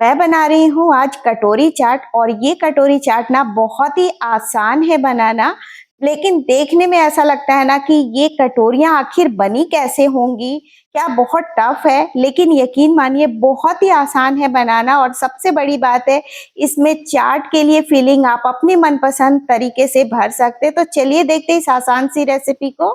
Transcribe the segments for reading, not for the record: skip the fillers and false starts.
मैं बना रही हूँ आज कटोरी चाट और ये कटोरी चाट ना बहुत ही आसान है बनाना। लेकिन देखने में ऐसा लगता है ना कि ये कटोरियाँ आखिर बनी कैसे होंगी, क्या बहुत टफ है। लेकिन यकीन मानिए बहुत ही आसान है बनाना और सबसे बड़ी बात है इसमें चाट के लिए फिलिंग आप अपनी मनपसंद तरीके से भर सकते हैं। तो चलिए देखते हैं इस आसान सी रेसिपी को।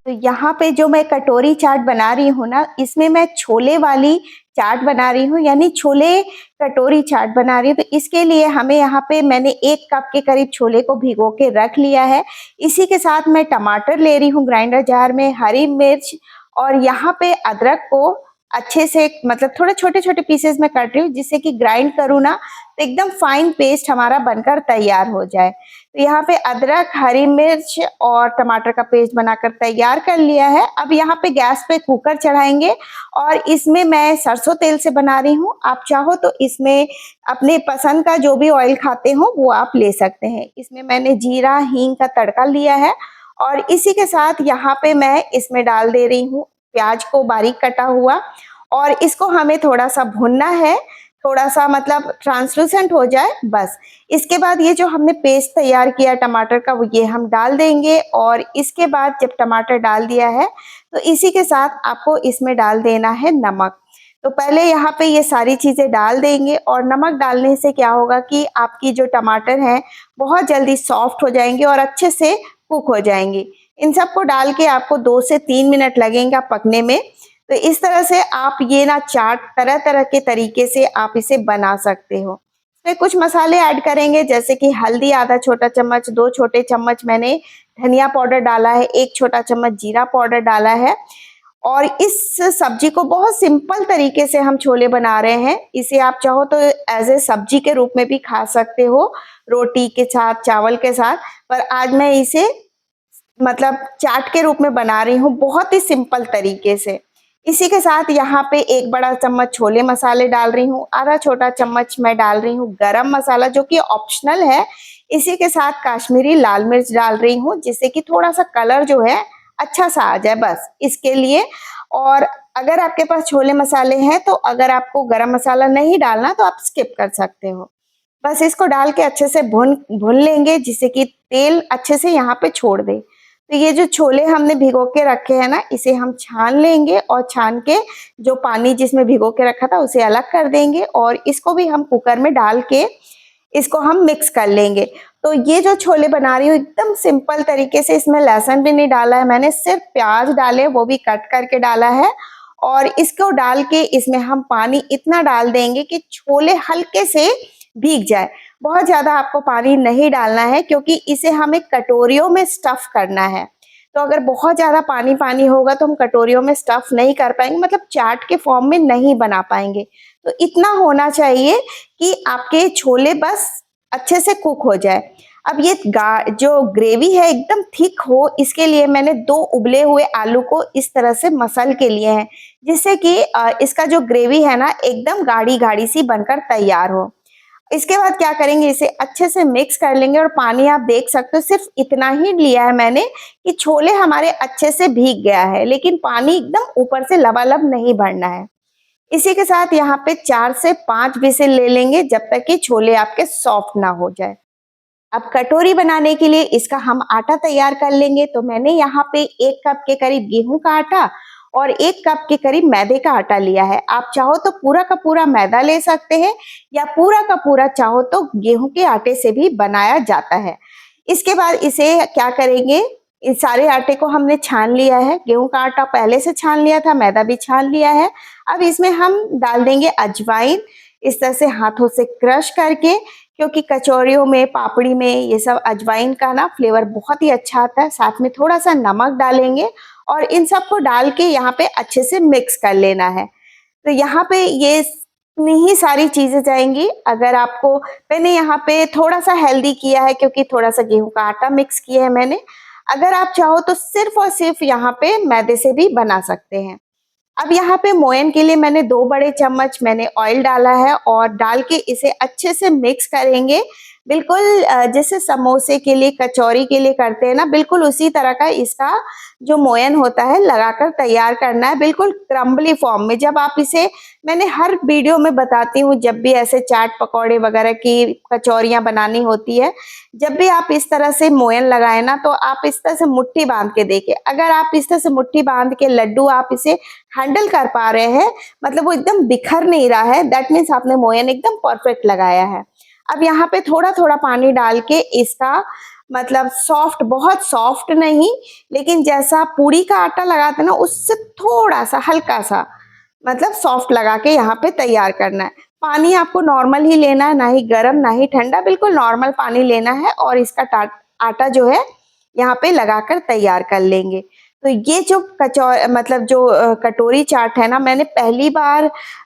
तो यहाँ पे जो मैं कटोरी चाट बना रही हूँ ना, इसमें मैं छोले वाली चाट बना रही हूँ, यानी छोले कटोरी चाट बना रही हूँ। तो इसके लिए हमें यहाँ पे मैंने 1 कप के करीब छोले को भिगो के रख लिया है। इसी के साथ मैं टमाटर ले रही हूँ ग्राइंडर जार में, हरी मिर्च और यहाँ पे अदरक को अच्छे से मतलब थोड़े छोटे-छोटे पीसेस में काट रही हूँ, जिससे कि ग्राइंड करूँ ना तो एकदम फाइन पेस्ट हमारा बनकर तैयार हो जाए। तो यहाँ पे अदरक, हरी मिर्च और टमाटर का पेस्ट बनाकर तैयार कर लिया है। अब यहाँ पे गैस पे कुकर चढ़ाएंगे और इसमें मैं सरसों तेल से बना रही हूँ। आप चाहो तो इसमें अपने पसंद का जो भी ऑयल खाते हो वो आप ले सकते हैं। इसमें मैंने जीरा, हींग का तड़का लिया है और इसी के साथ यहाँ पे मैं इसमें डाल दे रही हूँ प्याज को बारीक कटा हुआ और इसको हमें थोड़ा-सा भूनना है, थोड़ा-सा मतलब ट्रांसलूसेंट हो जाए बस। इसके बाद ये जो हमने पेस्ट तैयार किया टमाटर का वो ये हम डाल देंगे और इसके बाद जब टमाटर डाल दिया है तो इसी के साथ आपको इसमें डाल देना है नमक। तो पहले यहाँ पे ये सारी चीज़ें डाल देंगे और नमक डालने से क्या होगा कि आपकी जो टमाटर हैं बहुत जल्दी सॉफ्ट हो जाएँगे और अच्छे से कुक हो जाएँगी। इन सबको डाल के आपको 2 से 3 मिनट लगेंगे पकने में। तो इस तरह से आप ये ना चाट तरह-तरह के तरीके से आप इसे बना सकते हो। इसमें कुछ मसाले ऐड करेंगे जैसे कि हल्दी आधा छोटा चम्मच, 2 छोटे चम्मच मैंने धनिया पाउडर डाला है, 1 छोटा चम्मच जीरा पाउडर डाला है और इस सब्जी को बहुत सिंपल तरीके से हम छोले बना रहे हैं। इसे आप चाहो तो एज़ ए सब्जी के रूप में भी खा सकते हो, रोटी के साथ, चावल के साथ। पर आज मैं इसे मतलब चाट के रूप में बना रही हूँ बहुत ही सिंपल तरीके से। इसी के साथ यहाँ पे 1 बड़ा चम्मच छोले मसाले डाल रही हूँ, आधा छोटा चम्मच मैं डाल रही हूँ गरम मसाला जो कि ऑप्शनल है। इसी के साथ कश्मीरी लाल मिर्च डाल रही हूँ जिससे कि थोड़ा-सा कलर जो है अच्छा-सा आ जाए बस इसके लिए। और अगर आपके पास छोले मसाले हैं तो अगर आपको गरम मसाला नहीं डालना तो आप स्किप कर सकते हो। बस इसको डाल के अच्छे से भून भून लेंगे जिससे कि तेल अच्छे से यहाँ पे छोड़ दे। तो ये जो छोले हमने भिगो के रखे हैं ना, इसे हम छान लेंगे और छान के जो पानी जिसमें भिगो के रखा था उसे अलग कर देंगे और इसको भी हम कुकर में डाल के इसको हम मिक्स कर लेंगे। तो ये जो छोले बना रही हूँ एकदम सिंपल तरीके से, इसमें लहसुन भी नहीं डाला है मैंने, सिर्फ प्याज डाले वो भी कट करके डाला है और इसको डाल के इसमें हम पानी इतना डाल देंगे कि छोले हल्के से भीग जाए। बहुत ज़्यादा आपको पानी नहीं डालना है क्योंकि इसे हमें कटोरियों में स्टफ़ करना है। तो अगर बहुत ज़्यादा पानी-पानी होगा तो हम कटोरियों में स्टफ़ नहीं कर पाएँगे, मतलब चाट के फॉर्म में नहीं बना पाएँगे। तो इतना होना चाहिए कि आपके छोले बस अच्छे से कुक हो जाए। अब ये जो ग्रेवी है एकदम थिक हो, इसके लिए मैंने 2 उबले हुए आलू को इस तरह से मसल के लिए हैं, जिससे कि इसका जो ग्रेवी है ना एकदम गाढ़ी-गाढ़ी सी बनकर तैयार हो। इसके बाद क्या करेंगे, इसे अच्छे से मिक्स कर लेंगे और पानी आप देख सकते हो सिर्फ इतना ही लिया है मैंने कि छोले हमारे अच्छे से भीग गया है, लेकिन पानी एकदम ऊपर से लबालब नहीं भरना है। इसी के साथ यहाँ पे 4 से 5 विसिल ले लेंगे जब तक कि छोले आपके सॉफ्ट ना हो जाए। अब कटोरी बनाने के लिए इसका हम आटा तैयार कर लेंगे। तो मैंने यहाँ पे 1 कप के करीब गेहूं का आटा और 1 कप के करीब मैदे का आटा लिया है। आप चाहो तो पूरा का पूरा मैदा ले सकते हैं या पूरा का पूरा चाहो तो गेहूं के आटे से भी बनाया जाता है। इसके बाद इसे क्या करेंगे, इस सारे आटे को हमने छान लिया है। गेहूं का आटा पहले से छान लिया था, मैदा भी छान लिया है। अब इसमें हम डाल देंगे अजवाइन, इस तरह से हाथों से क्रश करके, क्योंकि कचौरियों में, पापड़ी में ये सब अजवाइन का ना फ्लेवर बहुत ही अच्छा आता है। साथ में थोड़ा-सा नमक डालेंगे और इन सबको डाल के यहाँ पे अच्छे से मिक्स कर लेना है। तो यहाँ पे ये इतनी ही सारी चीज़ें जाएँगी। अगर आपको, मैंने यहाँ पे थोड़ा-सा हेल्दी किया है क्योंकि थोड़ा-सा गेहूँ का आटा मिक्स किया है मैंने। अगर आप चाहो तो सिर्फ़ और सिर्फ़ यहाँ पे मैदे से भी बना सकते हैं। अब यहाँ पे मोयन के लिए मैंने 2 बड़े चम्मच मैंने ऑयल डाला है और डाल के इसे अच्छे से मिक्स करेंगे। बिल्कुल जैसे समोसे के लिए, कचौरी के लिए करते हैं ना, बिल्कुल उसी तरह का इसका जो मोयन होता है लगाकर तैयार करना है, बिल्कुल क्रम्बली फॉर्म में। जब आप इसे मैंने हर वीडियो में बताती हूँ, जब भी ऐसे चाट पकौड़े वगैरह की कचौरियाँ बनानी होती है, जब भी आप इस तरह से मोयन लगाएँ ना, तो आप इस तरह से मुट्ठी बाँध के देखिए। अगर आप इस तरह से मुट्ठी बाँध के लड्डू आप इसे हैंडल कर पा रहे हैं, मतलब वो एकदम बिखर नहीं रहा है, दैट मीन्स आपने मोयन एकदम परफेक्ट लगाया है। अब यहाँ पे थोड़ा-थोड़ा पानी डाल के इसका मतलब सॉफ्ट, बहुत सॉफ्ट नहीं, लेकिन जैसा पूड़ी का आटा लगाते हैं ना, उससे थोड़ा-सा हल्का-सा मतलब सॉफ्ट लगा के यहाँ पे तैयार करना है। पानी आपको नॉर्मल ही लेना है, ना ही गरम ना ही ठंडा, बिल्कुल नॉर्मल पानी लेना है और इसका आटा जो है यहाँ पे लगाकर तैयार कर लेंगे। तो ये जो मतलब जो कटोरी चाट है ना, मैंने पहली बार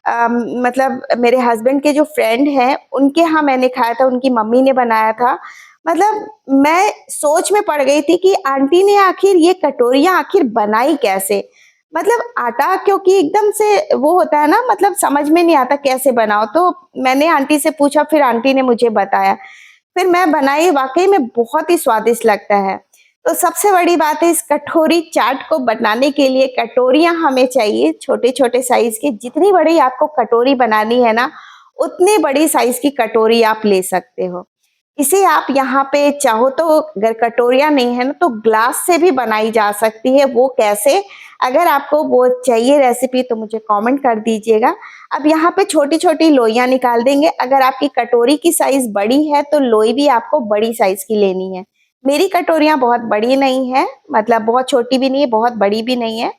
मतलब मेरे हस्बैंड के जो फ्रेंड हैं, उनके यहाँ मैंने खाया था, उनकी मम्मी ने बनाया था। मतलब मैं सोच में पड़ गई थी कि आंटी ने आखिर ये कटोरियाँ आखिर बनाई कैसे? मतलब आटा क्योंकि एकदम से वो होता है ना, मतलब समझ में नहीं आता कैसे बनाओ, तो मैंने आंटी से पूछा, फिर आंटी ने मुझे बताया। फिर मैं बनाई, वाक़ई में बहुत ही स्वादिष्ट लगता है। तो सबसे बड़ी बात है, इस कटोरी चाट को बनाने के लिए कटोरियाँ हमें चाहिए छोटे-छोटे साइज़ की। जितनी बड़ी आपको कटोरी बनानी है ना, उतनी बड़ी साइज़ की कटोरी आप ले सकते हो। इसे आप यहाँ पे चाहो तो, अगर कटोरियाँ नहीं है ना, तो ग्लास से भी बनाई जा सकती है। वो कैसे? अगर आपको वो चाहिए रेसिपी तो मुझे कमेंट कर दीजिएगा। अब यहाँ पे छोटी-छोटी लोइयाँ निकाल देंगे। अगर आपकी कटोरी की साइज़ बड़ी है तो लोई भी आपको बड़ी साइज़ की लेनी है। मेरी कटोरियाँ बहुत बड़ी नहीं है, मतलब बहुत छोटी भी नहीं है, बहुत बड़ी भी नहीं है।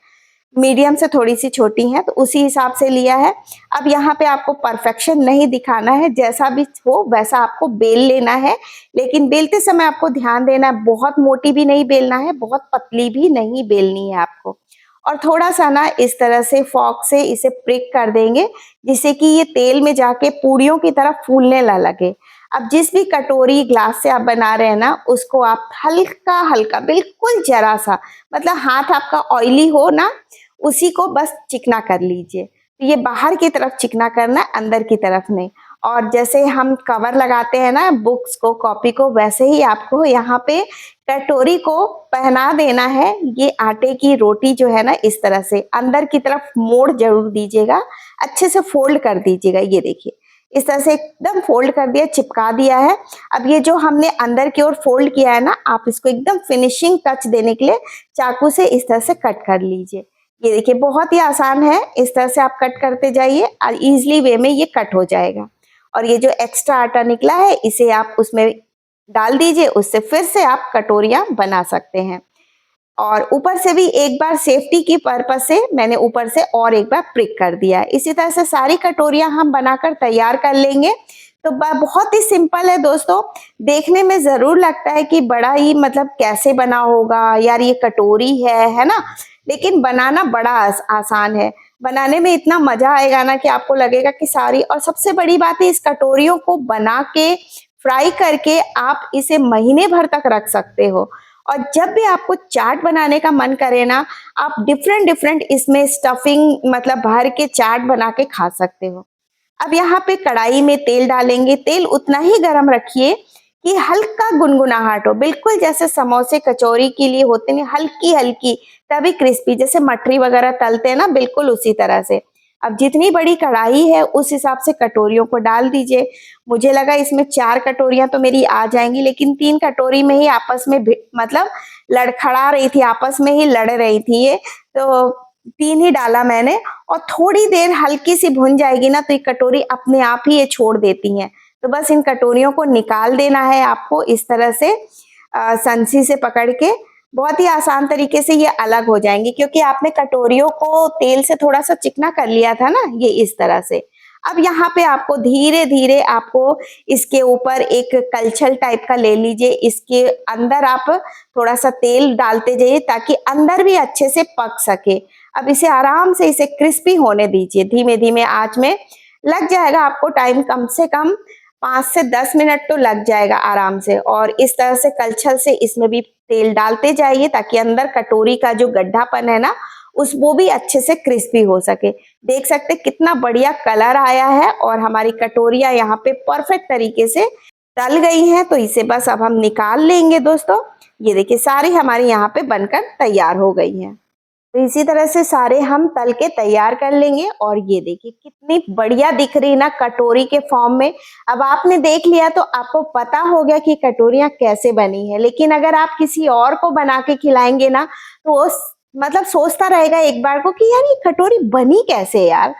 मीडियम से थोड़ी-सी छोटी हैं, तो उसी हिसाब से लिया है। अब यहाँ पे आपको परफेक्शन नहीं दिखाना है, जैसा भी हो वैसा आपको बेल लेना है, लेकिन बेलते समय आपको ध्यान देना है, बहुत मोटी भी नहीं बेलना है, बहुत पतली भी नहीं बेलनी है आपको। और थोड़ा-सा ना इस तरह से फ़ॉर्क से इसे प्रिक कर देंगे, जिससे कि ये तेल में जाके पूड़ियों की तरह फूलने ना लगे। अब जिस भी कटोरी, ग्लास से आप बना रहे हैं ना, उसको आप हल्का-हल्का, बिल्कुल ज़रा-सा, मतलब हाथ आपका ऑयली हो ना, उसी को बस चिकना कर लीजिए। तो ये बाहर की तरफ चिकना करना है, अंदर की तरफ नहीं। और जैसे हम कवर लगाते हैं ना बुक्स को, कॉपी को, वैसे ही आपको यहाँ पे कटोरी को पहना देना है। ये आटे की रोटी जो है ना, इस तरह से अंदर की तरफ मोड़ ज़रूर दीजिएगा, अच्छे से फ़ोल्ड कर दीजिएगा। ये देखिए, इस तरह से एकदम फ़ोल्ड कर दिया, चिपका दिया है। अब ये जो हमने अंदर की ओर फ़ोल्ड किया है ना, आप इसको एकदम फिनिशिंग टच देने के लिए चाकू से इस तरह से कट कर लीजिए। ये देखिए, बहुत ही आसान है, इस तरह से आप कट करते जाइए और ईज़िली वे में ये कट हो जाएगा। और ये जो एक्स्ट्रा आटा निकला है, इसे आप उसमें डाल दीजिए, उससे फिर से आप कटोरियाँ बना सकते हैं। और ऊपर से भी एक बार सेफ्टी की पर्पज़ से मैंने ऊपर से और एक बार प्रिक कर दिया है। इसी तरह से सारी कटोरियाँ हम बनाकर तैयार कर लेंगे। तो ब बहुत ही सिंपल है दोस्तों, देखने में ज़रूर लगता है कि बड़ा ही मतलब कैसे बना होगा, यार ये कटोरी है ना? लेकिन बनाना बड़ा आसान है। बनाने में इतना मज़ा आएगा ना कि आपको लगेगा कि सारी, और सबसे बड़ी बात है, इस कटोरियों को बना के फ्राई करके आप इसे महीने भर तक रख सकते हो। और जब भी आपको चाट बनाने का मन करे ना, आप डिफरेंट-डिफरेंट इसमें स्टफिंग मतलब भर के चाट बना के खा सकते हो। अब यहाँ पे कढ़ाई में तेल डालेंगे, तेल उतना ही गरम रखिए कि हल्का गुनगुनाहट हो, बिल्कुल जैसे समोसे कचौरी के लिए होते हैं, हल्की-हल्की, तभी क्रिस्पी, जैसे मठरी वगैरह तलते हैं ना, बिल्कुल उसी तरह से। अब जितनी बड़ी कढ़ाई है उस हिसाब से कटोरियों को डाल दीजिए। मुझे लगा इसमें 4 कटोरियाँ तो मेरी आ जाएँगी, लेकिन 3 कटोरी में ही आपस में मतलब लड़खड़ा रही थी, आपस में ही लड़ रही थी ये, तो 3 ही डाला मैंने। और थोड़ी देर हल्की-सी भुन जाएगी ना, तो ये कटोरी अपने आप ही ये छोड़ देती हैं। तो बस इन कटोरियों को निकाल देना है आपको इस तरह से संची से पकड़ के। बहुत ही आसान तरीके से ये अलग हो जाएँगी, क्योंकि आपने कटोरियों को तेल से थोड़ा-सा चिकना कर लिया था ना, ये इस तरह से। अब यहाँ पे आपको धीरे-धीरे आपको इसके ऊपर एक कलछल टाइप का ले लीजिए, इसके अंदर आप थोड़ा-सा तेल डालते जाइए ताकि अंदर भी अच्छे से पक सके। अब इसे आराम से इसे क्रिस्पी होने दीजिए, धीमे-धीमे आँच में। लग जाएगा आपको टाइम, कम से कम 5 से 10 मिनट तो लग जाएगा आराम से। और इस तरह से कलछल से इसमें भी तेल डालते जाइए ताकि अंदर कटोरी का जो गड्ढापन है ना, वो भी अच्छे से क्रिस्पी हो सके। देख सकते हैं कितना बढ़िया कलर आया है और हमारी कटोरियाँ यहाँ पे परफेक्ट तरीके से तल गई हैं, तो इसे बस अब हम निकाल लेंगे दोस्तों। ये देखिए सारी हमारी यहाँ पे बनकर तैयार हो गई हैं। तो इसी तरह से सारे हम तल के तैयार कर लेंगे। और ये देखिए कितनी बढ़िया दिख रही ना कटोरी के फॉर्म में। अब आपने देख लिया तो आपको पता हो गया कि कटोरियाँ कैसे बनी है, लेकिन अगर आप किसी और को बना के खिलाएंगे ना तो वो मतलब सोचता रहेगा एक बार को कि यार ये कटोरी बनी कैसे यार।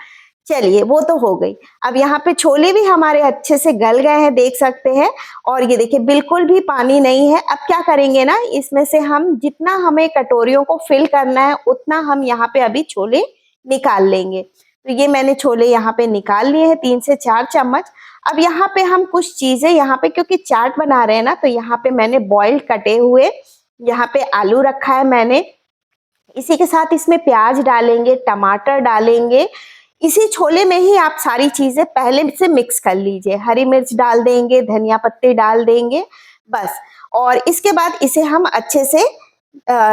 चलिए वो तो हो गई। अब यहाँ पे छोले भी हमारे अच्छे से गल गए हैं, देख सकते हैं। और ये देखिए बिल्कुल भी पानी नहीं है। अब क्या करेंगे ना, इसमें से हम जितना हमें कटोरियों को फिल करना है उतना हम यहाँ पे अभी छोले निकाल लेंगे। तो ये मैंने छोले यहाँ पे निकाल लिए हैं 3 से 4 चम्मच। अब यहाँ पे हम कुछ चीजें यहाँ पे क्योंकि चाट बना रहे हैं ना, तो यहाँ पे मैंने बॉइल्ड कटे हुए यहाँ पे आलू रखा है मैंने। इसी के साथ इसमें प्याज डालेंगे, टमाटर डालेंगे। इसी छोले में ही आप सारी चीजें पहले से मिक्स कर लीजिए। हरी मिर्च डाल देंगे, धनिया पत्ती डाल देंगे बस। और इसके बाद इसे हम अच्छे से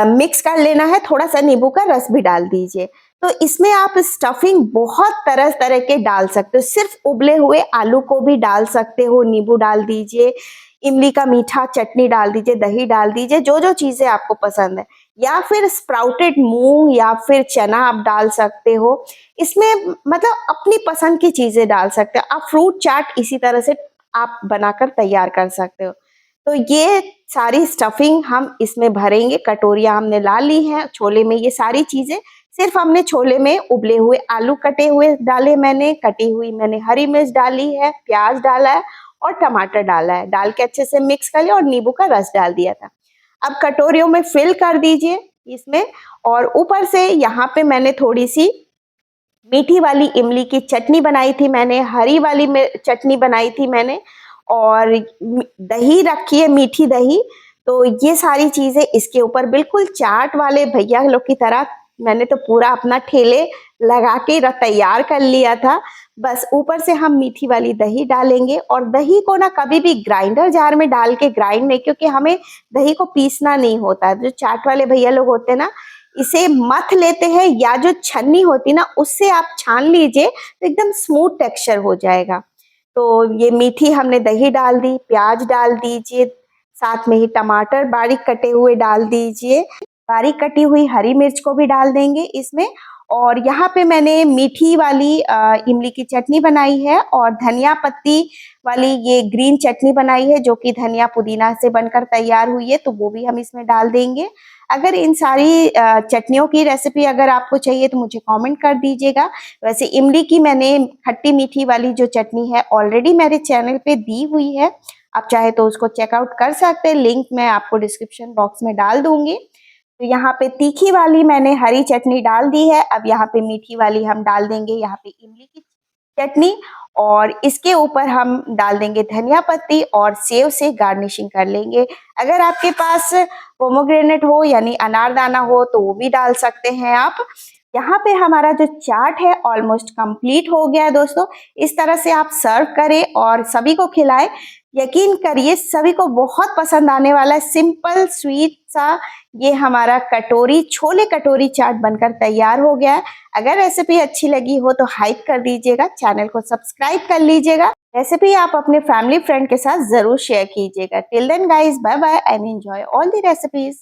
मिक्स कर लेना है। थोड़ा सा नींबू का रस भी डाल दीजिए। तो इसमें आप स्टफिंग बहुत तरह तरह के डाल सकते हो। सिर्फ उबले हुए आलू को भी डाल सकते हो, नींबू डाल दीजिए, इमली का मीठा चटनी डाल दीजिए, दही डाल दीजिए, जो जो चीजें आपको पसंद है। या फिर स्प्राउटेड मूंग या फिर चना आप डाल सकते हो। इसमें मतलब अपनी पसंद की चीजें डाल सकते हो आप। फ्रूट चाट इसी तरह से आप बनाकर तैयार कर सकते हो। तो ये सारी स्टफिंग हम इसमें भरेंगे। कटोरियां हमने ला ली हैं छोले में। ये सारी चीजें सिर्फ हमने छोले में उबले हुए आलू कटे हुए डाले, मैंने कटी हुई मैंने हरी मिर्च डाली है, प्याज डाला है और टमाटर डाला है। डाल के अच्छे से मिक्स कर लिया और नींबू का रस डाल दिया था। अब कटोरियों में फिल कर दीजिए इसमें। और ऊपर से यहाँ पे मैंने थोड़ी सी मीठी वाली इमली की चटनी बनाई थी मैंने, हरी वाली चटनी बनाई थी मैंने, और दही रखी है, मीठी दही। तो ये सारी चीजें इसके ऊपर बिल्कुल चाट वाले भैया लोग की तरह मैंने तो पूरा अपना ठेले लगा के तैयार कर लिया था। बस ऊपर से हम मीठी वाली दही डालेंगे। और दही को ना कभी भी ग्राइंडर जार में डाल के ग्राइंड नहीं, क्योंकि हमें दही को पीसना नहीं होता। जो चाट वाले भैया लोग होते हैं ना, इसे मथ लेते हैं या जो छन्नी होती ना उससे आप छान लीजिए तो एकदम स्मूथ टेक्सचर हो जाएगा। तो ये मीठी हमने दही डाल दी, प्याज डाल दीजिए, साथ में ही टमाटर बारीक कटे हुए डाल दीजिए, बारीक कटी हुई हरी मिर्च को भी डाल देंगे इसमें। और यहाँ पे मैंने मीठी वाली इमली की चटनी बनाई है और धनिया पत्ती वाली ये ग्रीन चटनी बनाई है, जो कि धनिया पुदीना से बनकर तैयार हुई है, तो वो भी हम इसमें डाल देंगे। अगर इन सारी चटनियों की रेसिपी अगर आपको चाहिए तो मुझे कमेंट कर दीजिएगा। वैसे इमली की मैंने खट्टी मीठी वाली जो चटनी है ऑलरेडी मेरे चैनल पे दी हुई है, आप चाहे तो उसको चेकआउट कर सकते हैं। लिंक मैं आपको डिस्क्रिप्शन बॉक्स में डाल दूंगी। तो यहाँ पे तीखी वाली मैंने हरी चटनी डाल दी है। अब यहाँ पे मीठी वाली हम डाल देंगे यहाँ पे इमली की चटनी, और इसके ऊपर हम डाल देंगे धनिया पत्ती और सेव से गार्निशिंग कर लेंगे। अगर आपके पास पोमोग्रेनेट हो यानी अनारदाना हो तो वो भी डाल सकते हैं आप। यहाँ पे हमारा जो चाट है ऑलमोस्ट कंप्लीट हो गया है दोस्तों। इस तरह से आप सर्व करें और सभी को खिलाएं। यकीन करिए सभी को बहुत पसंद आने वाला है। सिंपल स्वीट सा ये हमारा कटोरी छोले कटोरी चाट बनकर तैयार हो गया है। अगर रेसिपी अच्छी लगी हो तो हाइप कर दीजिएगा, चैनल को सब्सक्राइब कर लीजिएगा। रेसिपी आप अपने फैमिली फ्रेंड के साथ जरूर शेयर कीजिएगा। Till then guys, bye bye and enjoy all the recipes.